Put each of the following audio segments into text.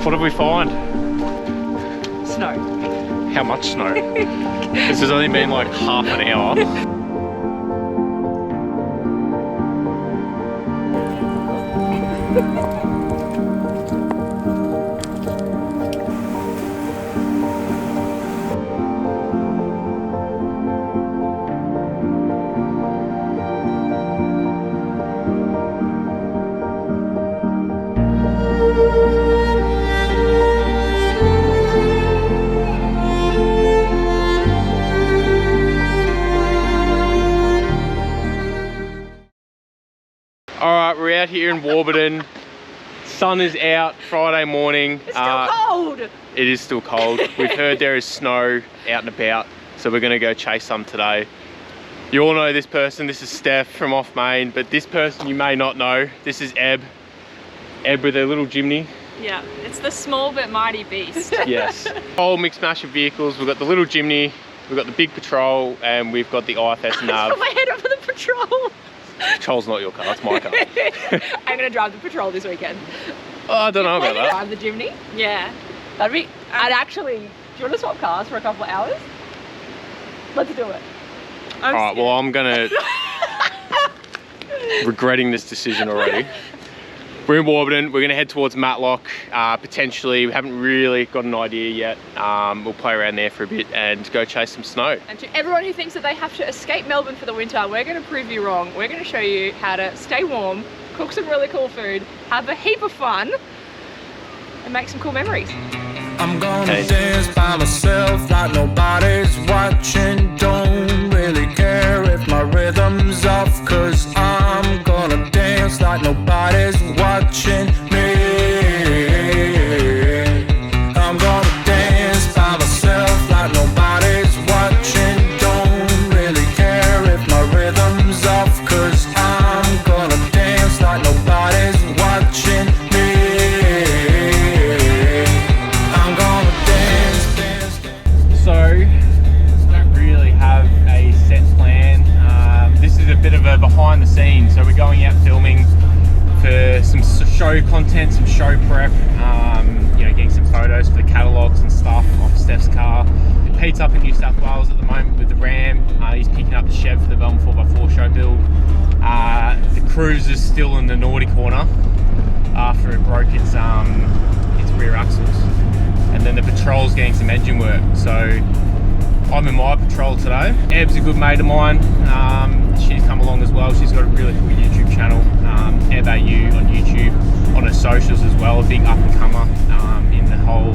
What did we find? Snow. How much snow? This has only been like half an hour. Alright, we're out here in Warburton. Sun is out Friday morning. It's still cold! It is still cold. We've heard there is snow out and about, so we're gonna go chase some today. You all know this person, this is Steph from Offmain, but this person you may not know. This is Ebb. Ebb with her little Jimny. Yeah, it's the small but mighty beast. Yes. Whole mixed mash of vehicles. We've got the little Jimny, we've got the big Patrol, and we've got the IFS nav. Put my head up for the Patrol. Patrol's not your car, it's my car. I'm gonna drive the Patrol this weekend. Oh, I don't know about that. Drive the Jimny? Yeah. That'd be, I'd actually, do you want to swap cars for a couple of hours? Let's do it. Alright, well I'm gonna... regretting this decision already. We're in Warburton, we're gonna head towards Matlock, potentially. We haven't really got an idea yet. We'll play around there for a bit and go chase some snow. And to everyone who thinks that they have to escape Melbourne for the winter, we're gonna prove you wrong. We're gonna show you how to stay warm, cook some really cool food, have a heap of fun, and make some cool memories. I'm gonna dance by myself like nobody's watching. Don't really care if my rhythm's off, cause I'm gonna dance like nobody's watching me. I'm gonna dance by myself like nobody's watching. Don't really care if my rhythm's off, cause I'm gonna dance like nobody's watching me. So, don't really have a set plan. This is a bit of a behind the scenes. So we're going out filming for some show content, some show prep, you know, getting some photos for the catalogs and stuff off Steph's car. Pete's up in New South Wales at the moment with the Ram. He's picking up the Chev for the Melbourne 4x4 show build. The Cruise is still in the naughty corner after it broke its rear axles. And then the Patrol's getting some engine work. So I'm in my Patrol today. Ebb's a good mate of mine. She's come along as well. She's got a really cool YouTube channel, Ebb AU on YouTube, on her socials as well. A big up and comer in the whole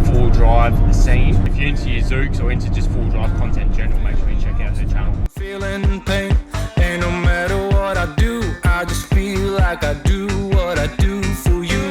four-wheel drive scene. If you're into your Zooks or into just four-wheel drive content in general, make sure you check out her channel. Feeling pain, and no matter what I do, I just feel like I do what I do for you.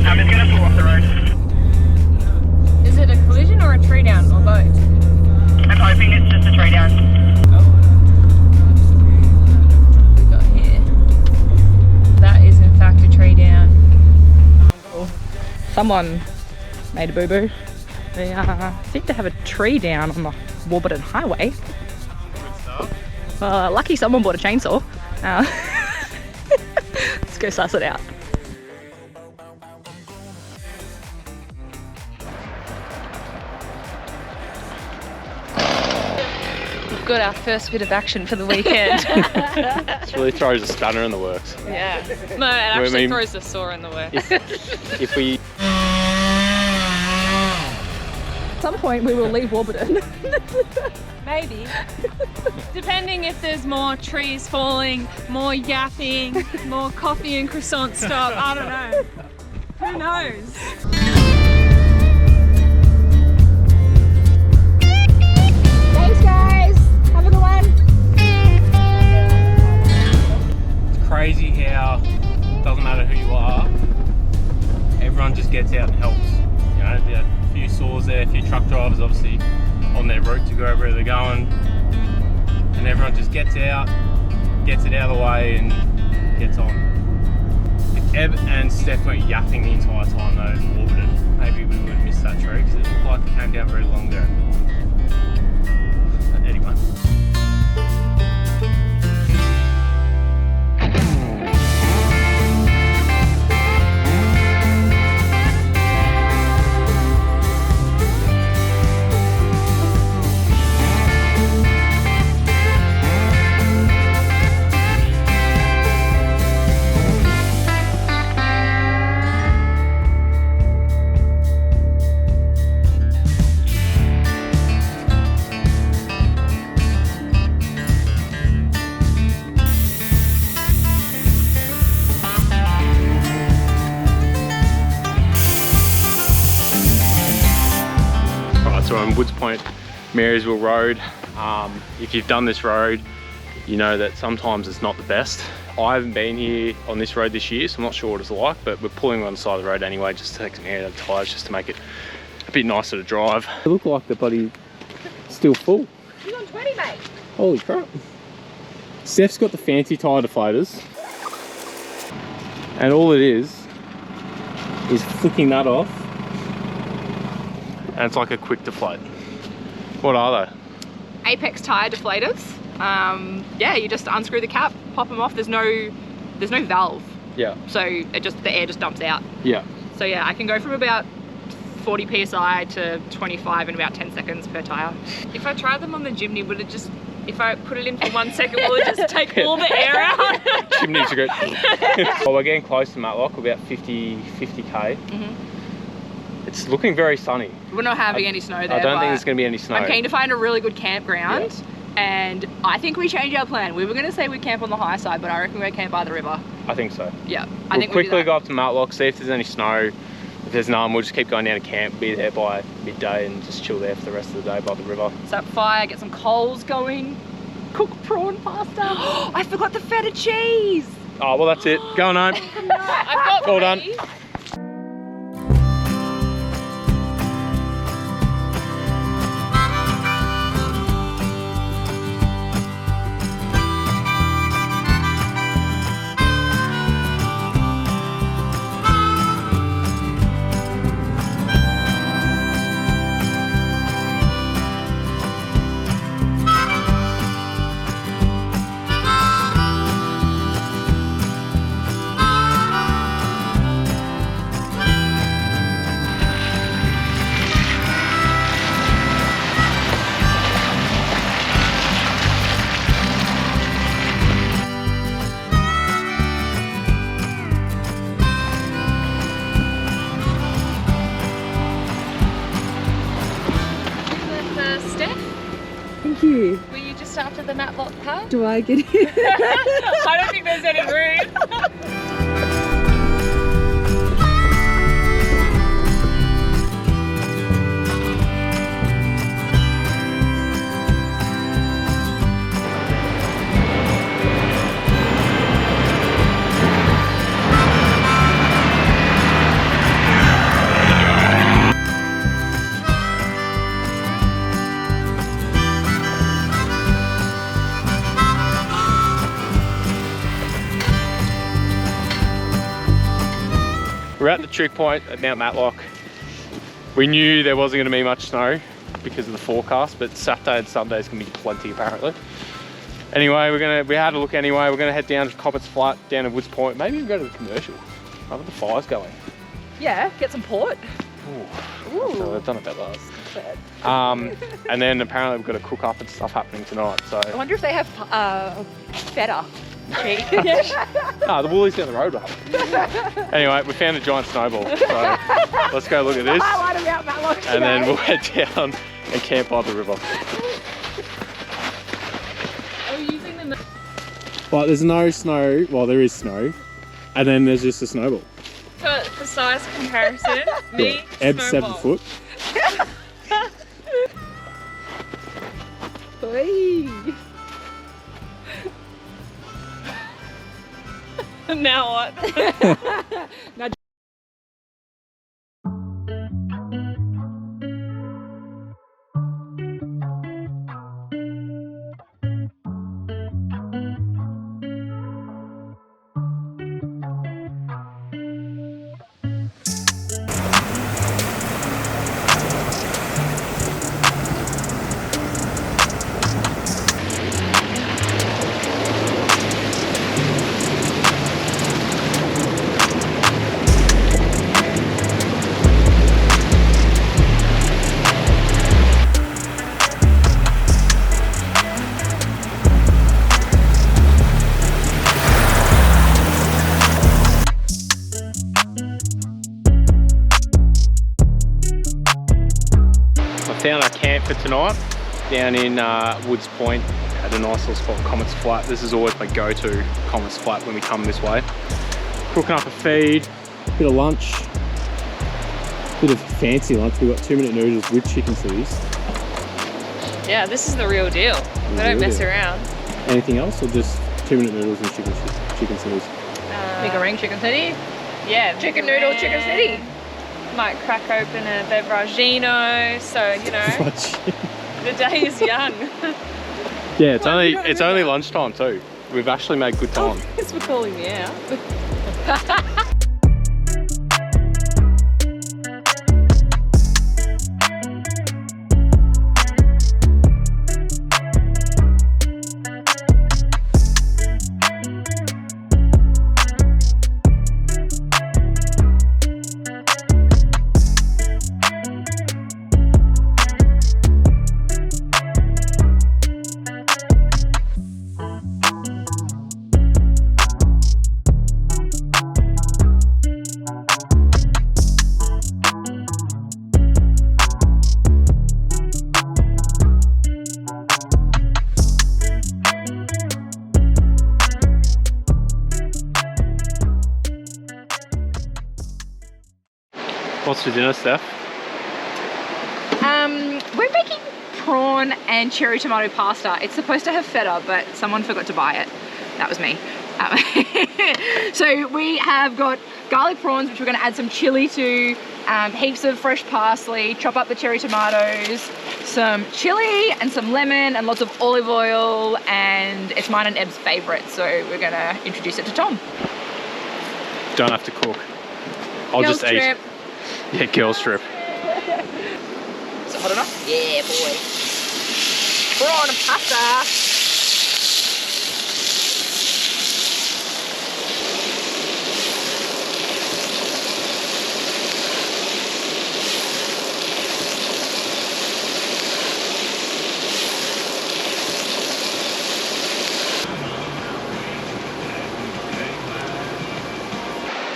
I'm just gonna pull off the road. Is it a collision or a tree down or both? I'm hoping it's just a tree down. We got here. That is in fact a tree down. Someone made a boo-boo. They seem to have a tree down on the Warburton Highway. Lucky someone bought a chainsaw. Let's go suss it out. We've got our first bit of action for the weekend. This really throws a spanner in the works. Yeah. No, it actually throws a saw in the works. If we... At some point we will leave Warburton. Maybe. Depending if there's more trees falling, more yapping, more coffee and croissant stuff. I don't know. Who knows? Thanks guys. Have a good one. It's crazy how it doesn't matter who you are, everyone just gets out and helps. You know, there are a few saws there, a few truck drivers obviously on their route to go where they're going, and everyone just gets out, gets it out of the way and gets on. If Ebb and Steph weren't yapping the entire time though in Warburton, maybe we would have missed that tree because it looked like it came down very long ago. But anyway. So on Woods Point, Marysville Road. If you've done this road, you know that sometimes it's not the best. I haven't been here on this road this year, so I'm not sure what it's like, but we're pulling on the side of the road anyway, just to take some air out of the tyres, just to make it a bit nicer to drive. They look like the bloody still full. He's on 20, mate. Holy crap. Steph's got the fancy tyre deflators. And all it is flicking that off. And it's like a quick deflate. What are they? Apex tyre deflators. Yeah, you just unscrew the cap, pop them off. There's no valve. Yeah. So the air just dumps out. Yeah. So yeah, I can go from about 40 psi to 25 in about 10 seconds per tyre. If I tried them on the Jimny, would it just, if I put it in for 1 second, will it just take all the air out? Chimneys are good. Well, we're getting close to Matlock, we're about 50k. It's looking very sunny. We're not having any snow there. I don't think there's going to be any snow. I'm keen to find a really good campground. And I think we changed our plan. We were going to say we'd camp on the high side, but I reckon we'd camp by the river. I think so. Yeah, I think we'll quickly go up to Matlock, see if there's any snow. If there's none, we'll just keep going down to camp, be there by midday and just chill there for the rest of the day by the river. Set up fire, get some coals going, cook prawn pasta. I forgot the feta cheese. Oh, well that's it. Going home. No, I've got all done. Thank you. Were you just after the Matlock pub? Do I get it? I don't think there's any room. We're at the trick point at Mount Matlock. We knew there wasn't going to be much snow because of the forecast, but Saturday and Sunday is going to be plenty apparently. Anyway, we had a look anyway. We're going to head down to Cobbetts Flat, down to Woods Point, maybe even go to the commercial. I think the fire's going. Yeah, get some port. Ooh. So they've done it better. And then apparently we've got a cook up and stuff happening tonight. So I wonder if they have feta. the Woolies down the road, right? Anyway, we found a giant snowball, so let's go look at this. Highlight of Mount Matlock today. And then we'll head down and camp by the river. Are we using the... Well, there's no snow. Well, there is snow, and then there's just a snowball. For size comparison, me, Ebb's 7 foot. Now what? Now Found our camp for tonight down in Woods Point at a nice little spot, Comet's Flat. This is always my go-to, Comet's Flat, when we come this way. Cooking up a feed, bit of lunch, Bit of fancy lunch. We've got 2-minute noodles with chicken titties. Yeah, this is the real deal. We don't mess around. Anything else, or just 2-minute noodles and chicken titties? Big ring chicken city. Yeah, chicken noodle, chicken city. Might crack open a beveragino, so you know, the day is young. Yeah, it's only lunchtime too. We've actually made good time. Thanks for calling me out. What's for dinner, Steph? We're making prawn and cherry tomato pasta. It's supposed to have feta, but someone forgot to buy it. That was me. So we have got garlic prawns, which we're going to add some chili to, heaps of fresh parsley, chop up the cherry tomatoes, some chili and some lemon and lots of olive oil, and it's mine and Eb's favourite, so we're going to introduce it to Tom. Don't have to cook. I'll Girls just eat. trip. Yeah, girls trip. Is it hot enough? Yeah, boy. Prawn and pasta.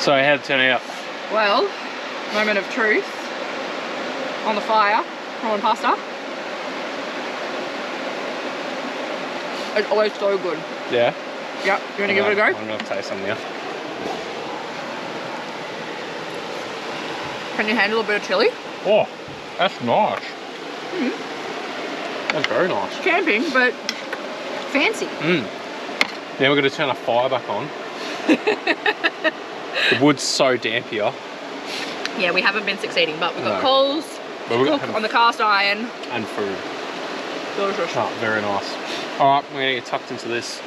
So how'd it turn out? Well, moment of truth. On the fire, prawn pasta. It's always so good. Yeah? Yep, you want to give it a go? I'm going to taste some now. Can you handle a bit of chili? Oh, that's nice. Mm. That's very nice. Camping, but fancy. Now we're going to turn our fire back on. The wood's so damp here. Yeah, we haven't been succeeding, but we've got No. coals, But we've got cook on the cast iron. and food. Delicious. Oh, very nice. All right, we're going to get tucked into this.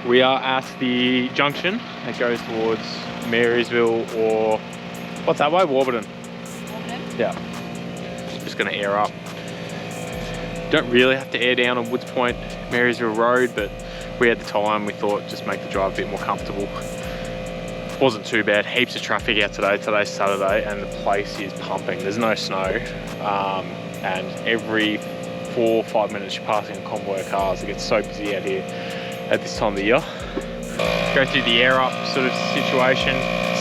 We are at the junction that goes towards Marysville, or what's that way? Warburton. Yeah. Just gonna air up. Don't really have to air down on Woods Point, Marysville Road, but we had the time, we thought just make the drive a bit more comfortable. Wasn't too bad, heaps of traffic out today. Today's Saturday and the place is pumping. There's no snow, and every 4 or 5 minutes you're passing a convoy of cars. It gets so busy out here at this time of the year. Go through the air up sort of situation.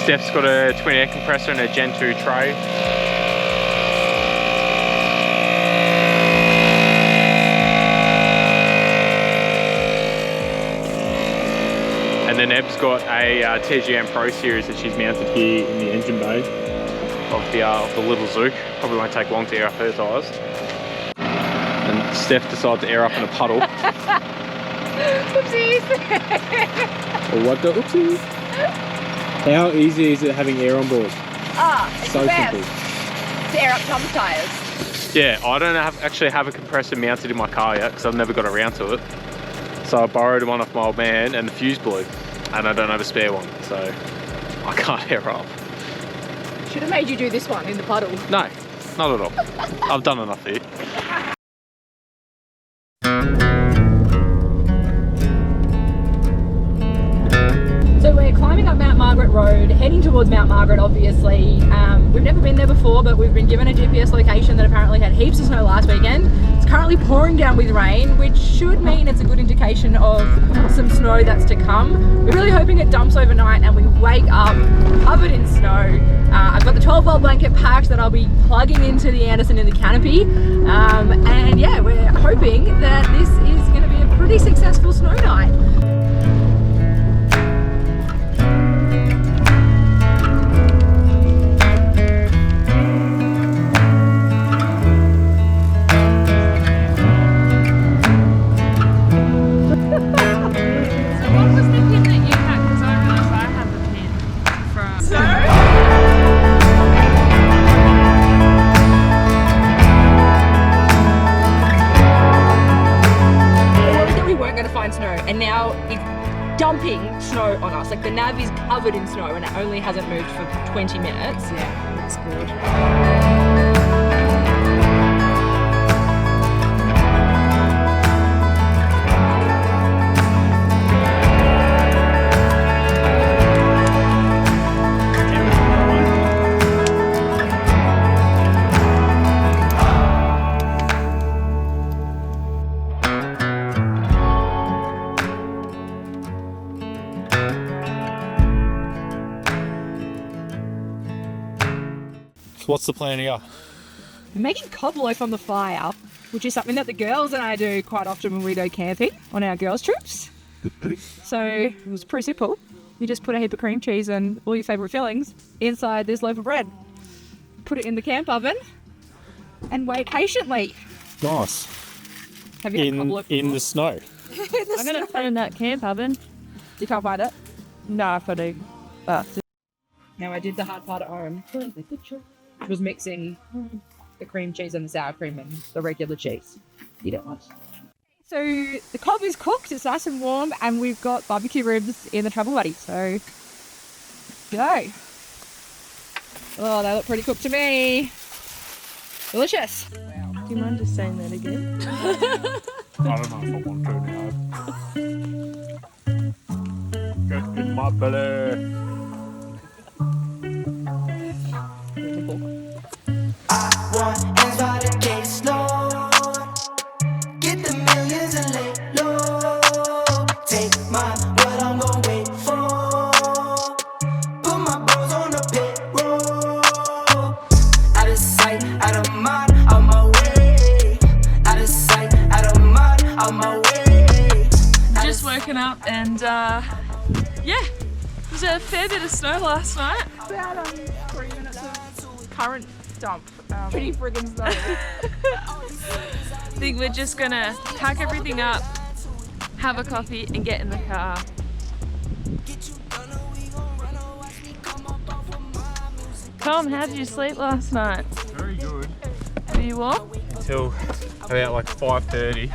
Steph's got a twin air compressor and a Gen 2 tray. And then Ebb's got a TGM Pro Series that she's mounted here in the engine bay of the little Zook. Probably won't take long to air up her tyres. And Steph decided to air up in a puddle. Oopsies. What the oopsies? How easy is it having air on board? It's So the best. simple. To air up jumper tyres. Yeah, I don't actually have a compressor mounted in my car yet because I've never got around to it. So I borrowed one off my old man and the fuse blew. And I don't have a spare one, so I can't air up. Should have made you do this one in the puddle. No, not at all. I've done enough here. So we're climbing up Mount Margaret Road, heading towards Mount Margaret obviously. We've never been there before, but we've been given a GPS location that apparently had heaps of snow last weekend. It's currently pouring down with rain, which should mean it's a good indication of some snow that's to come. We're really hoping it dumps overnight and we wake up covered in snow. I've got the 12-volt blanket packed that I'll be plugging into the Anderson in the canopy. And yeah, we're hoping that this is going to be a pretty successful snow night. And now it's dumping snow on us. Like the nav is covered in snow and it only hasn't moved for 20 minutes. Yeah, that's good. What's the plan here? We're making cob loaf on the fire, which is something that the girls and I do quite often when we go camping on our girls' trips. So it was pretty simple. You just put a heap of cream cheese and all your favourite fillings inside this loaf of bread. Put it in the camp oven and wait patiently. Nice. Have you had cob loaf in the snow? I'm going to put in that camp oven. You can't find it? No, if I do. Now I did the hard part at home. It was mixing the cream cheese and the sour cream and the regular cheese. You don't want. So the cob is cooked, it's nice and warm, and we've got barbecue ribs in the travel buddy. So go. Oh, they look pretty cooked to me. Delicious. Do you mind just saying that again? I don't know if I want to now. Get in my belly. I want hands by the case, Lord. Get the millions and lay low. Take mine, what I'm gonna wait for. Put my bros on the payroll. Out of sight, out of mind, out my way. Out of sight, out of mind, out my way. Just woken up and yeah, there's a fair bit of snow last night. About 3 minutes of current dump. Pretty friggin' snow. I think we're just gonna pack everything up, have a coffee and get in the car. Tom, how did you sleep last night? Very good. Were you warm? Until about like 5:30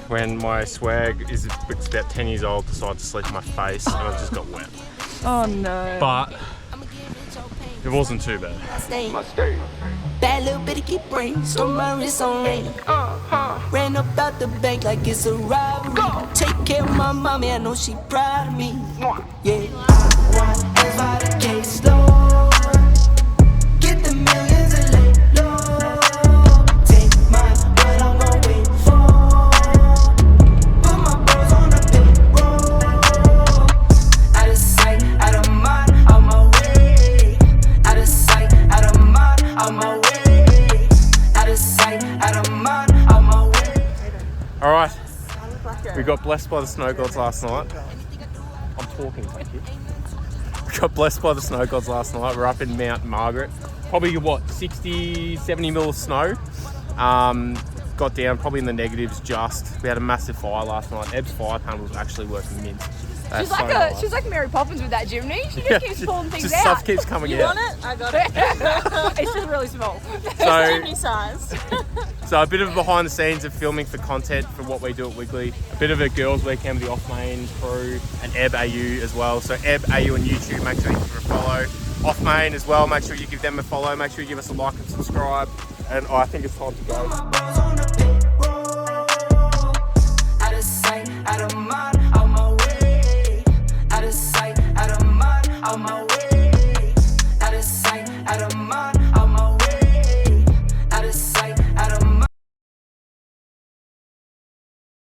when my swag is about 10 years old decided to sleep on my face and I just got wet. Oh no. But it wasn't too bad. Bad little bitty keep brain, so my wrist on rain. Ran up out the bank like it's a robbery. Take care of my mommy, I know she proud of me. Yeah, I want hands by the case, Lord. Get the millions and lay low. Take mine, what I'm gonna wait for. Put my bros on the payroll. Out of sight, out of mind, out my way. Out of sight, out of mind, out my way. Out of sight, out of mind, out my way. All right, we got blessed by the snow gods last night. I'm talking, thank you. We got blessed by the snow gods last night. We're up in Mount Margaret. probably what 60, 70 mil of snow. Got down probably in the negatives just. We had a massive fire last night. Ebb's fire panel was actually working mint. She's like she's like Mary Poppins with that chimney. She just keeps pulling things just out. stuff keeps coming out. Want it? I got it. It's just really small. Chimney size. So a bit of behind the scenes of filming for content for what we do at Wiggly. A bit of a girls weekend with the Offmain crew and Ebb AU as well. So Ebb AU on YouTube, make sure you give her a follow. Offmain as well, make sure you give them a follow. Make sure you give us a like and subscribe. And I think it's time to go. Out of sight, out of mind, out my way. Out of sight, out of mind, out my way. Out of sight, out of mind.